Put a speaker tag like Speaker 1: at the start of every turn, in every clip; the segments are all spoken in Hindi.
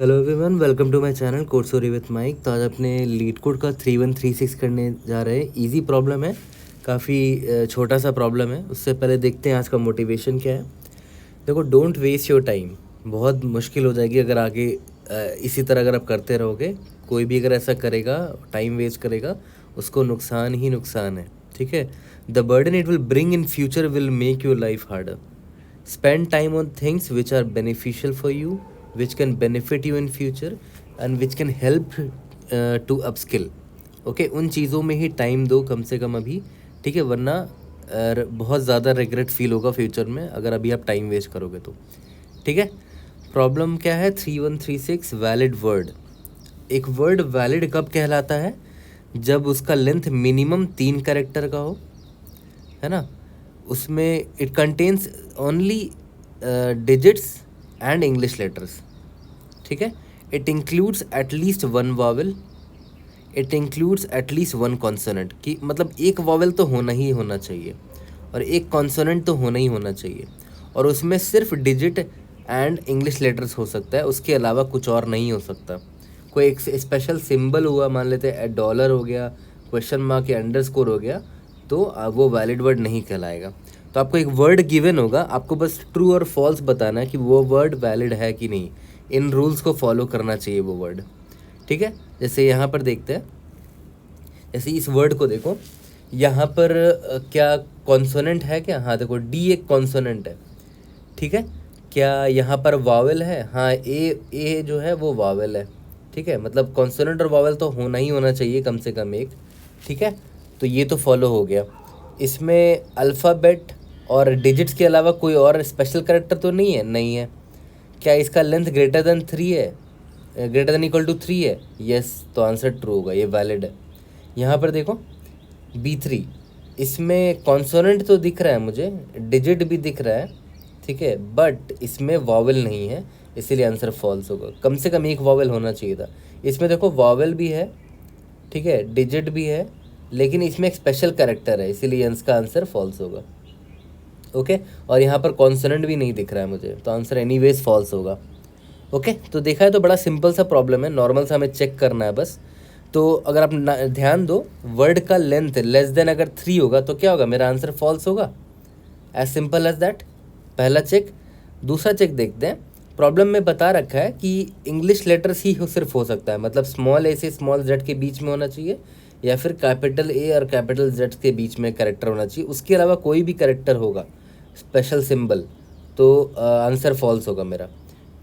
Speaker 1: Hello everyone, welcome to my channel Code Story with Mike. तो आज अपने लीड कोड का 3136 करने जा रहे हैं। इजी प्रॉब्लम है, काफ़ी छोटा सा प्रॉब्लम है। उससे पहले देखते हैं आज का मोटिवेशन क्या है। देखो, डोंट वेस्ट योर टाइम। बहुत मुश्किल हो जाएगी अगर आगे इसी तरह अगर आप करते रहोगे। कोई भी अगर ऐसा करेगा, टाइम वेस्ट करेगा, उसको नुकसान ही नुकसान है। ठीक है। The burden it will bring in future will make your life harder. Spend time on things which are beneficial for you, which can benefit you in future and which can help to upskill. Okay, उन चीज़ों में ही टाइम दो कम से कम अभी। ठीक है, वरना बहुत ज़्यादा रिग्रेट फील होगा फ्यूचर में अगर अभी आप टाइम वेस्ट करोगे तो। ठीक है। प्रॉब्लम क्या है? 3136 वैलिड वर्ड। एक वर्ड वैलिड कब कहलाता है? जब उसका लेंथ मिनिमम 3 कैरेक्टर का हो, है ना। उसमें it contains only digits and English letters. ठीक है। It includes at least 1 vowel, it includes at least 1 consonant. कि मतलब एक वावल तो होना ही होना चाहिए और एक कॉन्सोनेंट तो होना ही होना चाहिए, और उसमें सिर्फ डिजिट एंड इंग्लिश लेटर्स हो सकता है, उसके अलावा कुछ और नहीं हो सकता। कोई एक स्पेशल सिंबल हुआ, मान लेते हैं डॉलर हो गया, क्वेश्चन मार्क या अंडरस्कोर हो गया, तो वो वैलिड वर्ड नहीं कहलाएगा। तो आपको एक वर्ड गिवन होगा, आपको बस ट्रू और फॉल्स बताना है कि वो वर्ड वैलिड है कि नहीं। इन रूल्स को फॉलो करना चाहिए वो वर्ड। ठीक है। जैसे यहाँ पर देखते हैं, जैसे इस वर्ड को देखो, यहाँ पर क्या कॉन्सोनेंट है क्या? हाँ देखो, डी एक कॉन्सोनेंट है। ठीक है। क्या यहाँ पर वावल है? हाँ, ए जो है वो वावल है। ठीक है, मतलब कॉन्सोनेंट और वावल तो होना ही होना चाहिए कम से कम एक। ठीक है, तो ये तो फॉलो हो गया। इसमें अल्फ़ाबेट और डिजिट्स के अलावा कोई और स्पेशल कैरेक्टर तो नहीं है? नहीं है। क्या इसका लेंथ ग्रेटर देन 3 है, ग्रेटर देन इक्वल टू 3 है? यस, तो आंसर ट्रू होगा, ये वैलिड है। यहाँ पर देखो B3, इसमें कॉन्सोनेंट तो दिख रहा है मुझे, डिजिट भी दिख रहा है। ठीक है, बट इसमें वावल नहीं है, इसीलिए आंसर फॉल्स होगा। कम से कम एक वावल होना चाहिए था। इसमें देखो वावल भी है, ठीक है, डिजिट भी है, लेकिन इसमें एक स्पेशल कैरेक्टर है, इसीलिए इसका आंसर फॉल्स होगा। ओके, और यहाँ पर कॉन्सोनेंट भी नहीं दिख रहा है मुझे, तो आंसर एनीवेज फॉल्स होगा। ओके, तो देखा है, तो बड़ा सिंपल सा प्रॉब्लम है, नॉर्मल सा हमें चेक करना है बस। तो अगर आप ध्यान दो, वर्ड का लेंथ लेस देन अगर 3 होगा तो क्या होगा? मेरा आंसर फॉल्स होगा। As simple as that. पहला चेक। दूसरा चेक देखते हैं। प्रॉब्लम में बता रखा है कि इंग्लिश लेटर्स ही सिर्फ हो सकता है, मतलब स्मॉल ए से स्मॉल जेड के बीच में होना चाहिए, या फिर कैपिटल ए और कैपिटल जेड के बीच में कैरेक्टर होना चाहिए। उसके अलावा कोई भी कैरेक्टर होगा, स्पेशल सिंबल, तो आंसर फॉल्स होगा मेरा।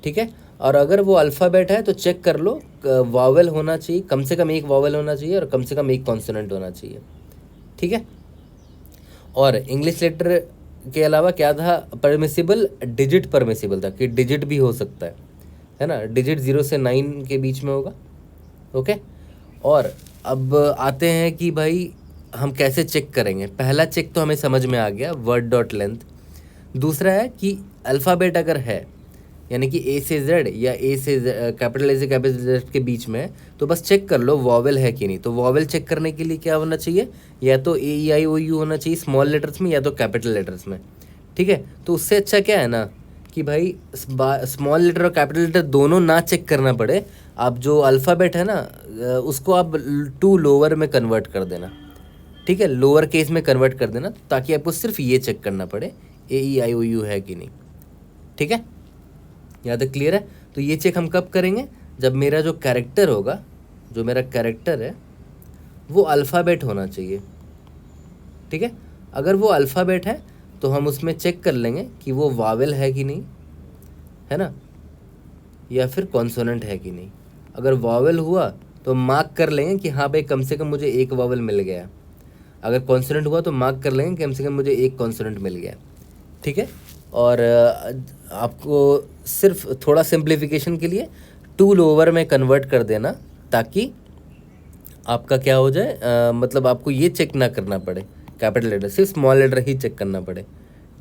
Speaker 1: ठीक है। और अगर वो अल्फ़ाबेट है तो चेक कर लो, वावल होना चाहिए, कम से कम एक वावल होना चाहिए और कम से कम एक कॉन्सोनेंट होना चाहिए। ठीक है। और इंग्लिश लेटर के अलावा क्या था परमिसिबल? डिजिट परमिसिबल था, कि डिजिट भी हो सकता है ना। डिजिट 0 से 9 के बीच में होगा। ओके। और अब आते हैं कि भाई हम कैसे चेक करेंगे। पहला चेक तो हमें समझ में आ गया, वर्ड डॉट लेंथ। दूसरा है कि अल्फ़ाबेट अगर है, यानी कि ए से जेड या ए से कैपिटल ए से कैपिटल जेड के बीच में, तो बस चेक कर लो वॉवेल है कि नहीं। तो वॉवेल चेक करने के लिए क्या होना चाहिए? या तो ए ई आई ओ यू होना चाहिए स्मॉल लेटर्स में, या तो कैपिटल लेटर्स में। ठीक है, तो उससे अच्छा क्या है ना कि भाई स्मॉल लेटर और कैपिटल लेटर दोनों ना चेक करना पड़े। आप जो अल्फ़ाबेट है ना, उसको आप टू लोअर में कन्वर्ट कर देना। ठीक है, लोअर केस में कन्वर्ट कर देना, ताकि आपको सिर्फ ये चेक करना पड़े ए ई आई ओ यू है कि नहीं। ठीक है, यहाँ तक क्लियर है? तो ये चेक हम कब करेंगे? जब मेरा जो कैरेक्टर होगा, जो मेरा कैरेक्टर है वो अल्फ़ाबेट होना चाहिए। ठीक है, अगर वो अल्फ़ाबेट है तो हम उसमें चेक कर लेंगे कि वो वावेल है कि नहीं, है ना, या फिर कॉन्सोनेंट है कि नहीं। अगर वावेल हुआ तो मार्क कर लेंगे कि हाँ भाई कम से कम मुझे एक वावेल मिल गया। अगर कॉन्सोनेंट हुआ तो मार्क कर लेंगे कि कम से कम मुझे एक कॉन्सोनेंट मिल गया। ठीक है। और आपको सिर्फ थोड़ा सिंप्लीफिकेशन के लिए टू लोअर में कन्वर्ट कर देना, ताकि आपका क्या हो जाए, मतलब आपको ये चेक ना करना पड़े कैपिटल लेटर, सिर्फ स्मॉल लेटर ही चेक करना पड़े।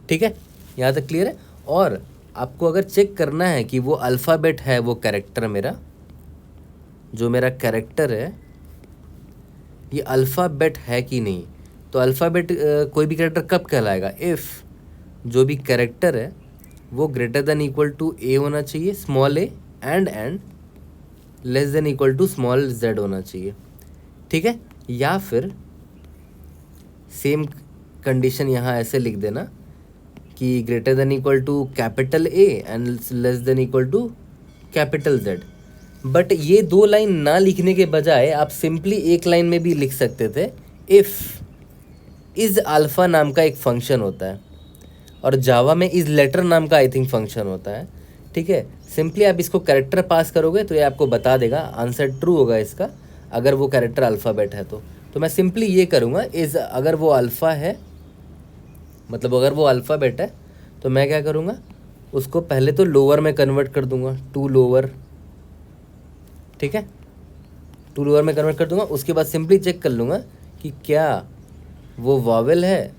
Speaker 1: ठीक है, यहाँ तक क्लियर है? और आपको अगर चेक करना है कि वो अल्फ़ाबेट है, वो कैरेक्टर मेरा, जो मेरा कैरेक्टर है ये अल्फ़ाबेट है कि नहीं, तो अल्फ़ाबेट कोई भी कैरेक्टर कब कहलाएगा? इफ़ जो भी कैरेक्टर है वो greater than equal to a होना चाहिए, small a and less than equal to small z होना चाहिए, ठीक है। या फिर सेम कंडीशन यहाँ ऐसे लिख देना कि greater than equal to capital A and less than equal to capital Z। But ये दो लाइन ना लिखने के बजाय आप सिंपली एक लाइन में भी लिख सकते थे, इफ़ इज़ अल्फ़ा नाम का एक फंक्शन होता है और जावा में इज़ लेटर नाम का आई थिंक फंक्शन होता है, ठीक है। सिंपली आप इसको कैरेक्टर पास करोगे तो ये आपको बता देगा, आंसर ट्रू होगा इसका अगर वो कैरेक्टर अल्फ़ाबेट है तो मैं सिंपली ये करूँगा, इज़ अगर वो अल्फ़ा है, मतलब अगर वो अल्फ़ाबेट है तो मैं क्या करूँगा, उसको पहले तो लोअर में कन्वर्ट कर दूँगा, टू लोअर, ठीक है, टू लोअर में कन्वर्ट कर दूँगा। उसके बाद सिंपली चेक कर लूँगा कि क्या वो वॉवेल है।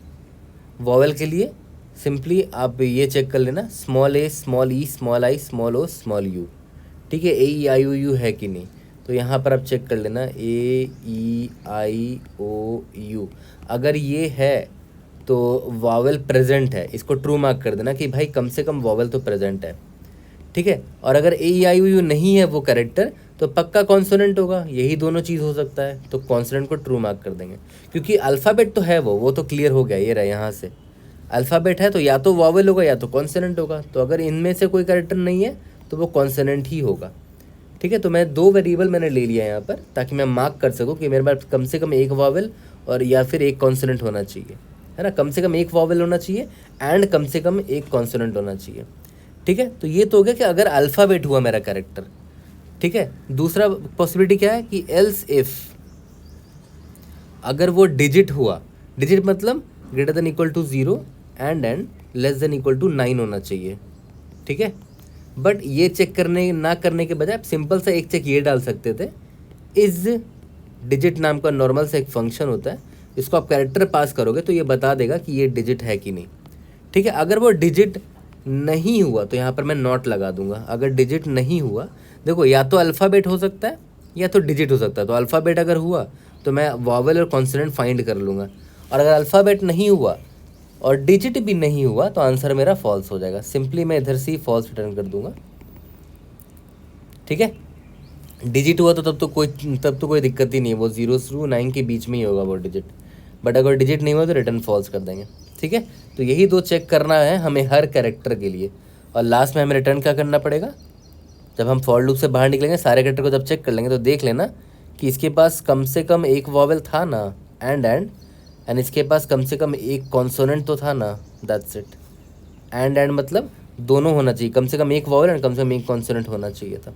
Speaker 1: वॉवेल के लिए सिंपली आप ये चेक कर लेना, small a small e small i small o small u, ठीक है, a e i o u है कि नहीं। तो यहाँ पर आप चेक कर लेना a e i o u, अगर ये है तो वॉवेल प्रेजेंट है, इसको ट्रू मार्क कर देना कि भाई कम से कम वॉवेल तो प्रेजेंट है, ठीक है। और अगर a e i o u नहीं है वो कैरेक्टर तो पक्का कॉन्सोनेंट होगा, यही दोनों चीज़ हो सकता है, तो कॉन्सोनेंट को ट्रू मार्क कर देंगे क्योंकि अल्फ़ाबेट तो है वो तो क्लियर हो गया, ये रहा यहाँ से अल्फ़ाबेट है तो या तो वॉवेल होगा या तो कॉन्सोनेंट होगा। तो अगर इनमें से कोई कैरेक्टर नहीं है तो वो कॉन्सोनेंट ही होगा, ठीक है। तो मैं दो वेरिएबल मैंने ले लिया यहाँ पर ताकि मैं मार्क कर सकूँ कि मेरे पास कम से कम एक वॉवेल और या फिर एक कॉन्सोनेंट होना चाहिए, है ना, कम से कम एक वॉवेल होना चाहिए एंड कम से कम एक कॉन्सोनेंट होना चाहिए, ठीक है। तो ये तो हो गया कि अगर अल्फ़ाबेट हुआ मेरा कैरेक्टर, ठीक है। दूसरा पॉसिबिलिटी क्या है कि एल्स इफ अगर वो डिजिट हुआ, डिजिट मतलब greater than equal to 0 and less than equal to 9 होना चाहिए, ठीक है। बट ये चेक करने ना करने के बजाय आप सिंपल सा एक चेक ये डाल सकते थे, इज डिजिट नाम का नॉर्मल सा एक फंक्शन होता है, इसको आप कैरेक्टर पास करोगे तो ये बता देगा कि ये डिजिट है कि नहीं, ठीक है। अगर वो डिजिट नहीं हुआ तो यहाँ पर मैं नॉट लगा दूंगा। अगर डिजिट नहीं हुआ, देखो या तो अल्फ़ाबेट हो सकता है या तो डिजिट हो सकता है, तो अल्फ़ाबेट अगर हुआ तो मैं वॉवेल और कॉन्सोनेंट फाइंड कर लूँगा, और अगर अल्फ़ाबेट नहीं हुआ और डिजिट भी नहीं हुआ तो आंसर मेरा फॉल्स हो जाएगा। सिंपली मैं इधर से ही फॉल्स रिटर्न कर दूंगा, ठीक है। डिजिट हुआ तो तब तो कोई दिक्कत ही नहीं है, वो 0 से 9 के बीच में ही होगा वो डिजिट। बट अगर डिजिट नहीं हुआ तो रिटर्न फॉल्स कर देंगे, ठीक है। तो यही दो चेक करना है हमें हर कैरेक्टर के लिए, और लास्ट में हमें रिटर्न क्या करना पड़ेगा, जब हम फॉर लूप से बाहर निकलेंगे सारे कैरेक्टर को जब चेक कर लेंगे तो देख लेना कि इसके पास कम से कम एक वॉवेल था ना, एंड इसके पास कम से कम एक कॉन्सोनेंट तो था ना, दैट्स इट। एंड मतलब दोनों होना चाहिए, कम से कम एक वॉवेल एंड कम से कम एक कॉन्सोनेंट होना चाहिए था,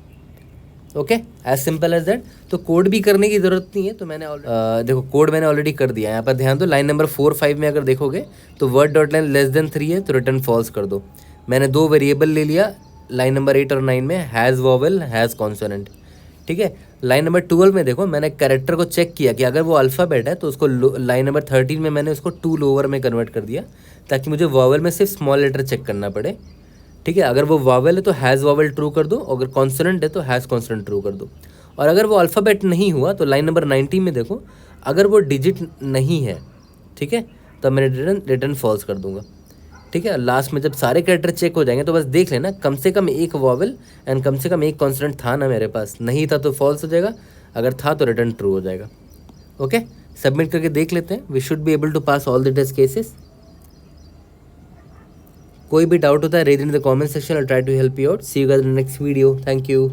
Speaker 1: okay, as simple as that. तो कोड भी करने की ज़रूरत नहीं है, तो मैंने देखो कोड मैंने ऑलरेडी कर दिया है। यहाँ पर ध्यान दो, लाइन नंबर 4, 5 में अगर देखोगे तो word dot line less than 3 है तो रिटर्न फॉल्स कर दो। मैंने दो वेरिएबल ले लिया लाइन नंबर 8 और 9 में, हैज़ वॉवेल हैज़ कॉन्सोनेंट, ठीक है। लाइन नंबर 12 में देखो मैंने कैरेक्टर को चेक किया कि अगर वो अल्फ़ाबेट है तो उसको लाइन नंबर 13 में मैंने उसको टू लोअर में कन्वर्ट कर दिया ताकि मुझे वॉवेल में सिर्फ स्मॉल लेटर चेक करना पड़े, ठीक है। अगर वो वॉवेल है तो हैज़ वॉवेल ट्रू कर दो, अगर कॉन्सोनेंट है तो हैज़ कॉन्सोनेंट ट्रू कर दो। और अगर वो अल्फ़ाबेट नहीं हुआ तो लाइन नंबर 19 में देखो अगर वो डिजिट नहीं है, ठीक है, तो मैं रिटर्न फॉल्स कर दूंगा, ठीक है। लास्ट में जब सारे कैरेक्टर चेक हो जाएंगे तो बस देख लेना कम से कम एक वॉवेल एंड कम से कम एक कॉन्सोनेंट था ना मेरे पास, नहीं था तो फॉल्स हो जाएगा, अगर था तो रिटर्न ट्रू हो जाएगा, ओके। सबमिट करके देख लेते हैं, we should be able to pass all the test cases. कोई भी डाउट होता है raise in the comment section, I try to help you out. See you guys in the next video, thank you.